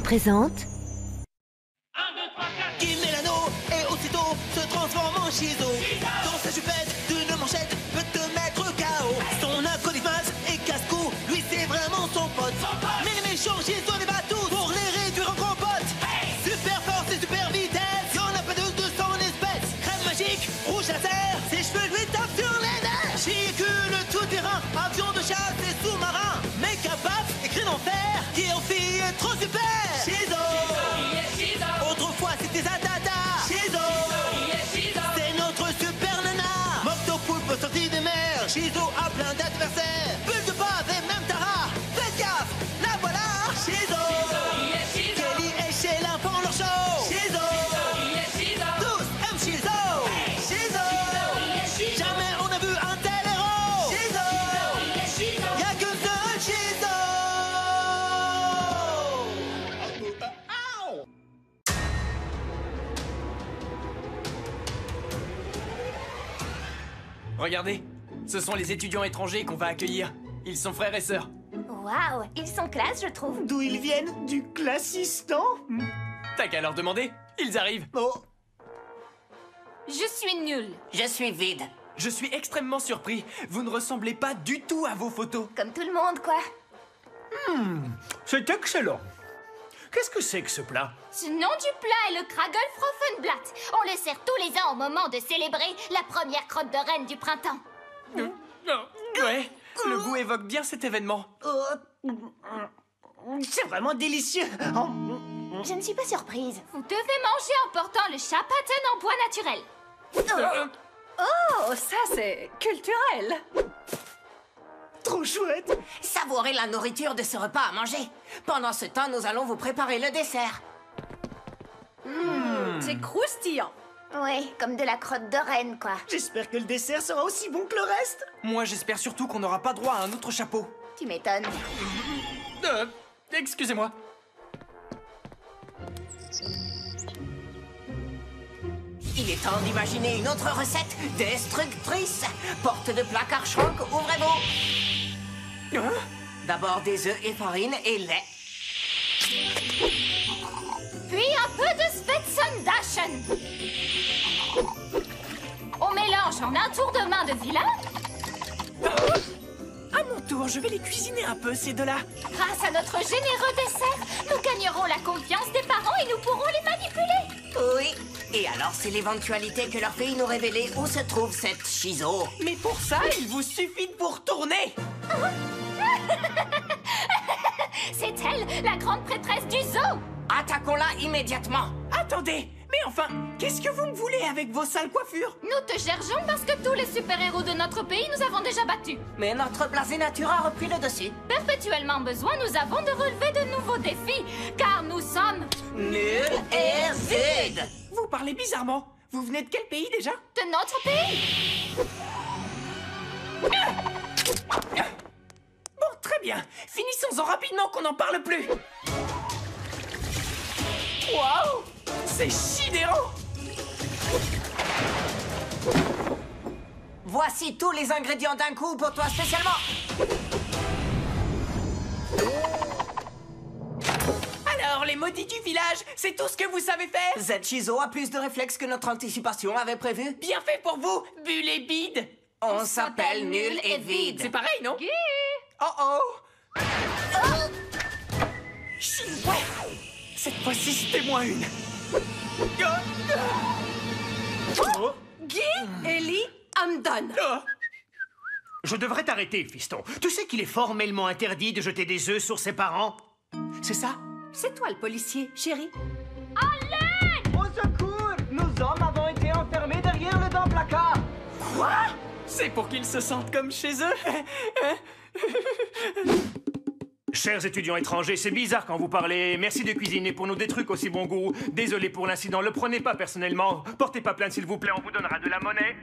présente... Qui met l'anneau et aussitôt se transforme en Shizo. Dans sa jupette d'une manchette peut te mettre KO. Son acolyte et casse-cou, lui c'est vraiment son pote. Mais les méchants Shizo les bat tous pour les réduire en compote. Super force et super vitesse, y'en a pas de son espèce. Crème magique, rouge laser, ses cheveux lui tapent sur les nerfs. Véhicule tout-terrain, avion de chasse et sous-marin. Méca baf et cri d'enfer, qui en fille est trop super. Shizo. Autrefois c'était Zatata. Shizo. C'est notre super nana. Moctopoulpe sorti des mers. Shizo a plein d'adversaires. Bulle de bave et même Tara. Faites gaffe, la voilà. Shizo. Kelly et Sheila font leur show. Shizo. Tous aiment Shizo. Shizo. Jamais on a vu un tel héros. Shizo. Y'a que seul Shizo. Regardez, ce sont les étudiants étrangers qu'on va accueillir. Ils sont frères et sœurs. Waouh, ils sont classe, je trouve. D'où ils viennent? Du classistan? T'as qu'à leur demander, ils arrivent. Oh. Je suis nulle. Je suis vide. Je suis extrêmement surpris. Vous ne ressemblez pas du tout à vos photos. Comme tout le monde, quoi. C'est excellent. Qu'est-ce que c'est que ce plat? Ce nom du plat est le Kragelfroffenblatt. On le sert tous les ans au moment de célébrer la première crotte de reine du printemps. Ouais, le goût évoque bien cet événement. C'est vraiment délicieux. Je ne suis pas surprise. Vous devez manger en portant le chapaten en bois naturel. Oh, ça c'est culturel. Trop chouette. Savourez la nourriture de ce repas à manger. Pendant ce temps, nous allons vous préparer le dessert. C'est croustillant. Oui, comme de la crotte de reine, quoi. J'espère que le dessert sera aussi bon que le reste. Moi, j'espère surtout qu'on n'aura pas droit à un autre chapeau. Tu m'étonnes. Excusez-moi. Il est temps d'imaginer une autre recette destructrice. Porte de placard schrank, ouvrez-vous. D'abord des œufs et farine et lait. Puis un peu de Spätzondaschen. On mélange en un tour de main de vilain. À mon tour, je vais les cuisiner un peu, ces deux-là. Grâce à notre généreux dessert, nous gagnerons la confiance des parents et nous pourrons les manipuler. Oui. Et alors, c'est l'éventualité que leur fille nous révéler où se trouve cette Shizo. Mais pour ça, il vous suffit de vous retourner. C'est elle, la grande prêtresse du zoo. Attaquons-la immédiatement. Attendez, mais enfin, qu'est-ce que vous me voulez avec vos sales coiffures? Nous te cherchons parce que tous les super-héros de notre pays nous avons déjà battus. Mais notre blasé nature a repris le dessus. Perpétuellement besoin, nous avons de relever de nouveaux défis, car nous sommes Nul et vide. Vous parlez bizarrement. Vous venez de quel pays déjà? de notre pays. Bon, très bien. Finissons-en rapidement qu'on n'en parle plus. Waouh! C'est sidérant! Voici tous les ingrédients d'un coup pour toi spécialement. Alors, les maudits du village, c'est tout ce que vous savez faire? Cette Shizo a plus de réflexes que notre anticipation avait prévu. Bien fait pour vous, Bulle et Bide. On s'appelle Nul et Vide. C'est pareil, non? Oh! Ouais! Cette fois-ci, c'était moins une. Guy, Ellie, Hamdan. Je devrais t'arrêter, fiston. Tu sais qu'il est formellement interdit de jeter des œufs sur ses parents? C'est ça? C'est toi le policier, chérie. Au secours! Nos hommes avons été enfermés derrière le dent placard. Quoi? C'est pour qu'ils se sentent comme chez eux? Chers étudiants étrangers, c'est bizarre quand vous parlez. Merci de cuisiner pour nous des trucs aussi bon goût. Désolé pour l'incident, le prenez pas personnellement. Portez pas plainte s'il vous plaît, on vous donnera de la monnaie.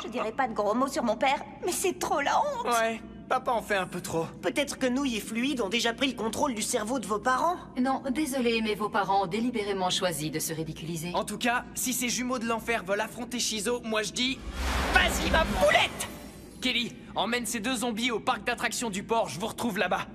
Je dirais pas de gros mots sur mon père, mais c'est trop la honte. Ouais, papa en fait un peu trop. Peut-être que nouilles et fluides ont déjà pris le contrôle du cerveau de vos parents. Non, désolé, mais vos parents ont délibérément choisi de se ridiculiser. En tout cas, si ces jumeaux de l'enfer veulent affronter Shizo, moi je dis... Vas-y ma poulette! Kelly, emmène ces deux zombies au parc d'attractions du port, je vous retrouve là-bas.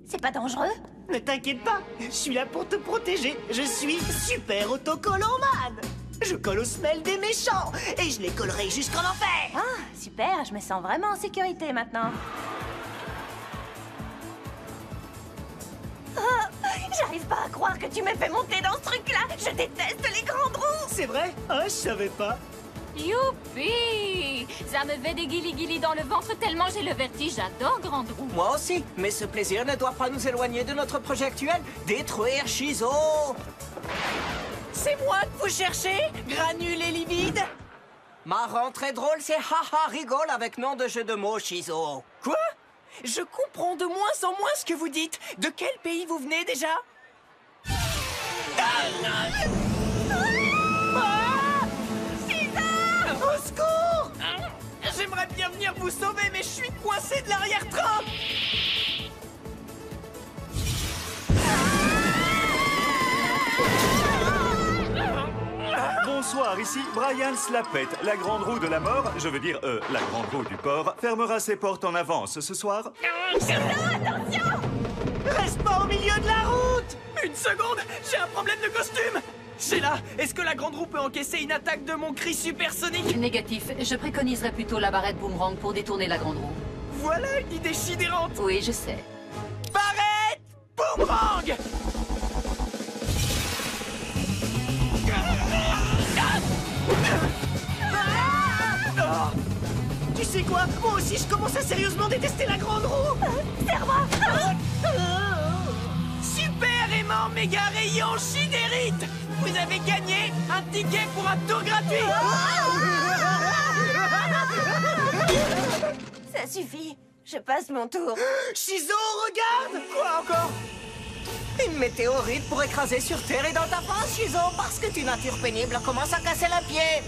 C'est pas dangereux? Ne t'inquiète pas, je suis là pour te protéger. Je suis super autocollant man. Je colle aux semelles des méchants et je les collerai jusqu'en enfer. Ah, super, je me sens vraiment en sécurité maintenant. Oh, j'arrive pas à croire que tu m'aies fait monter dans ce truc-là. Je déteste les grandes roues. C'est vrai? Ah, je savais pas. Youpi! Ça me fait des guilis-guilis dans le ventre tellement j'ai le vertige. J'adore Grande Roue. Moi aussi, mais ce plaisir ne doit pas nous éloigner de notre projet actuel, détruire Shizo. C'est moi que vous cherchez, granule et livide? Marrant très drôle, c'est haha rigole avec nom de jeu de mots, Shizo. Quoi? Je comprends de moins en moins ce que vous dites. De quel pays vous venez déjà? Au secours! J'aimerais bien venir vous sauver, mais je suis coincé de l'arrière-train! Bonsoir, ici Brian Slapette. La grande roue de la mort, je veux dire, la grande roue du port, fermera ses portes en avance ce soir. Attention! Reste pas au milieu de la route! Une seconde, j'ai un problème de costume! Sheila, est-ce que la grande roue peut encaisser une attaque de mon cri supersonique? Négatif. Je préconiserais plutôt la barrette boomerang pour détourner la grande roue. Voilà une idée sidérante! Oui, je sais. Barrette boomerang! Tu sais quoi? Moi aussi, je commence à sérieusement détester la grande roue. Serre-moi! Super aimant méga rayon Chidérite! Vous avez gagné un ticket pour un tour gratuit! Ça suffit. Je passe mon tour. Shizo, regarde! Quoi encore? Une météorite pour écraser sur Terre et dans ta face, Shizo, parce que tu nature pénible commence à casser la pied.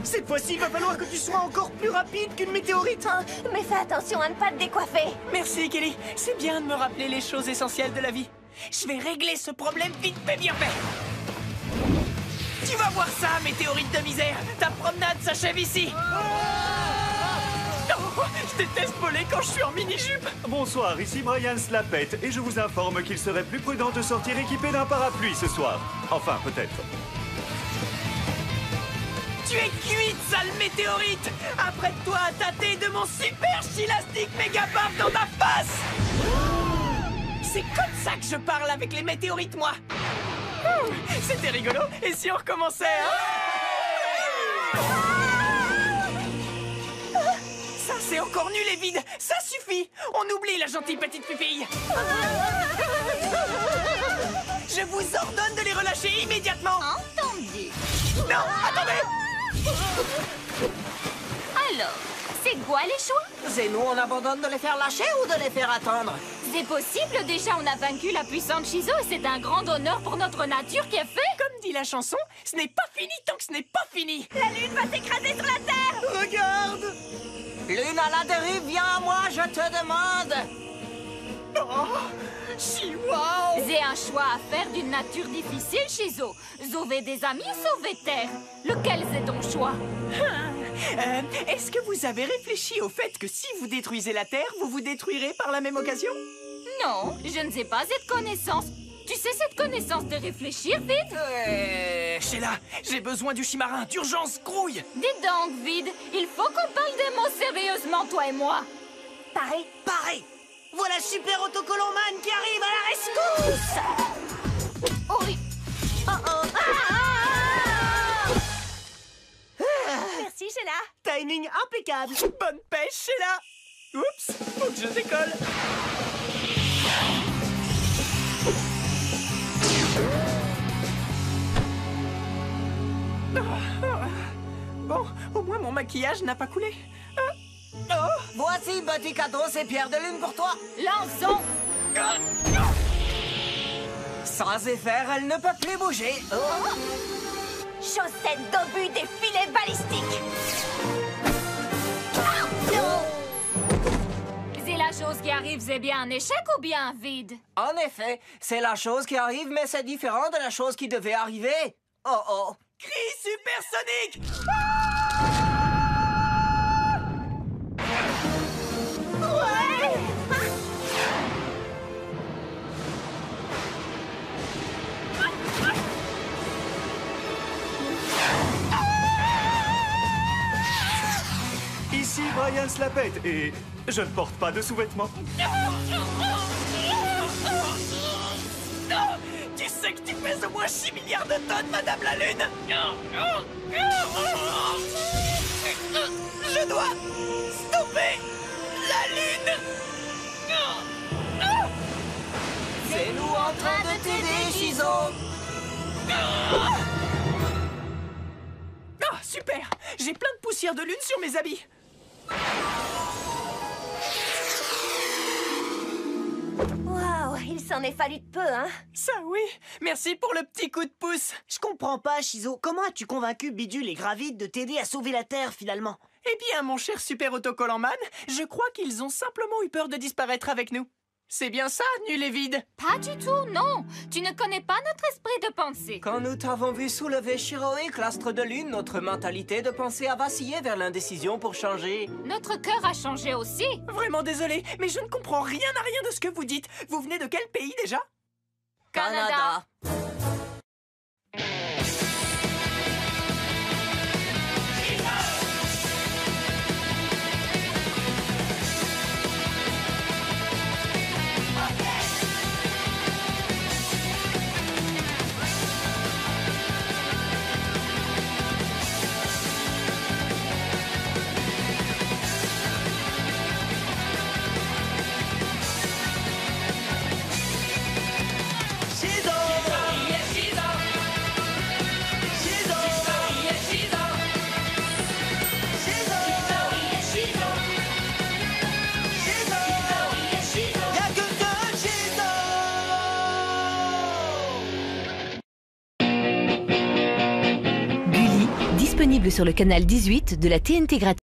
Cette fois-ci, il va falloir que tu sois encore plus rapide qu'une météorite. Oh, mais fais attention à ne pas te décoiffer. Merci Kelly, c'est bien de me rappeler les choses essentielles de la vie. Je vais régler ce problème vite fait bien fait. Tu vas voir ça, météorite de misère. Ta promenade s'achève ici. Oh, je déteste voler quand je suis en mini-jupe. Bonsoir, ici Brian Slapette, et je vous informe qu'il serait plus prudent de sortir équipé d'un parapluie ce soir. Enfin, peut-être. Tu es cuite, sale météorite! Apprête-toi à tâter de mon super chilastique méga barbe dans ta face! C'est comme ça que je parle avec les météorites, moi! C'était rigolo, et si on recommençait, hein? Ça, c'est encore nul et vide! Ça suffit! On oublie la gentille petite pupille! Je vous ordonne de les relâcher immédiatement! Entendu. Non, attendez! Alors, c'est quoi les choix? C'est nous, on abandonne de les faire lâcher ou de les faire attendre? C'est possible, déjà on a vaincu la puissante Shizo et c'est un grand honneur pour notre nature qui est fait. Comme dit la chanson, ce n'est pas fini tant que ce n'est pas fini. La lune va s'écraser sur la terre. Regarde! Lune à la dérive, viens à moi, je te demande! Oh, Chihuahua! J'ai un choix à faire d'une nature difficile, Shizo. Sauver des amis, sauver Terre. Lequel c'est ton choix? Est-ce que vous avez réfléchi au fait que si vous détruisez la Terre, vous vous détruirez par la même occasion? Non, je ne sais pas cette connaissance. Tu sais cette connaissance de réfléchir, Vide? Sheila, j'ai besoin du chimarin, d'urgence, grouille! Dis donc, Vide, il faut qu'on parle des mots sérieusement, toi et moi. Pareil. Pareil! Voilà Super Autocollant Man qui arrive à la rescousse! Oh oui. Oh oh. Merci, Sheila. Timing impeccable! Bonne pêche, Sheila! Oups, faut que je décolle! Bon, au moins mon maquillage n'a pas coulé. Voici, petit cadeau, c'est Pierre de Lune pour toi. Lançons. Sans effet, elle ne peut plus bouger. Chaussettes d'obus des filets balistiques. C'est la chose qui arrive, c'est bien un échec ou bien un vide? En effet, c'est la chose qui arrive, mais c'est différent de la chose qui devait arriver. Oh oh. Cri supersonique! Ryan se la pète et je ne porte pas de sous-vêtements. Non! Tu sais que tu pèses au moins 6 milliards de tonnes, Madame la Lune! Je dois stopper la Lune! C'est nous en train de t'aider, Shizo. Ah, super! J'ai plein de poussière de lune sur mes habits! Waouh, il s'en est fallu de peu, hein? Ça oui! Merci pour le petit coup de pouce! Je comprends pas, Shizo. Comment as-tu convaincu Bidule et Gravite de t'aider à sauver la Terre, finalement? Eh bien, mon cher super autocollant man, je crois qu'ils ont simplement eu peur de disparaître avec nous. C'est bien ça, nul et vide? Pas du tout, non. Tu ne connais pas notre esprit de pensée. Quand nous t'avons vu soulever Shiroïque, l'astre de lune, notre mentalité de pensée a vacillé vers l'indécision pour changer. Notre cœur a changé aussi. Vraiment désolé, mais je ne comprends rien à rien de ce que vous dites. Vous venez de quel pays déjà? Canada. Disponible sur le canal 18 de la TNT gratuite.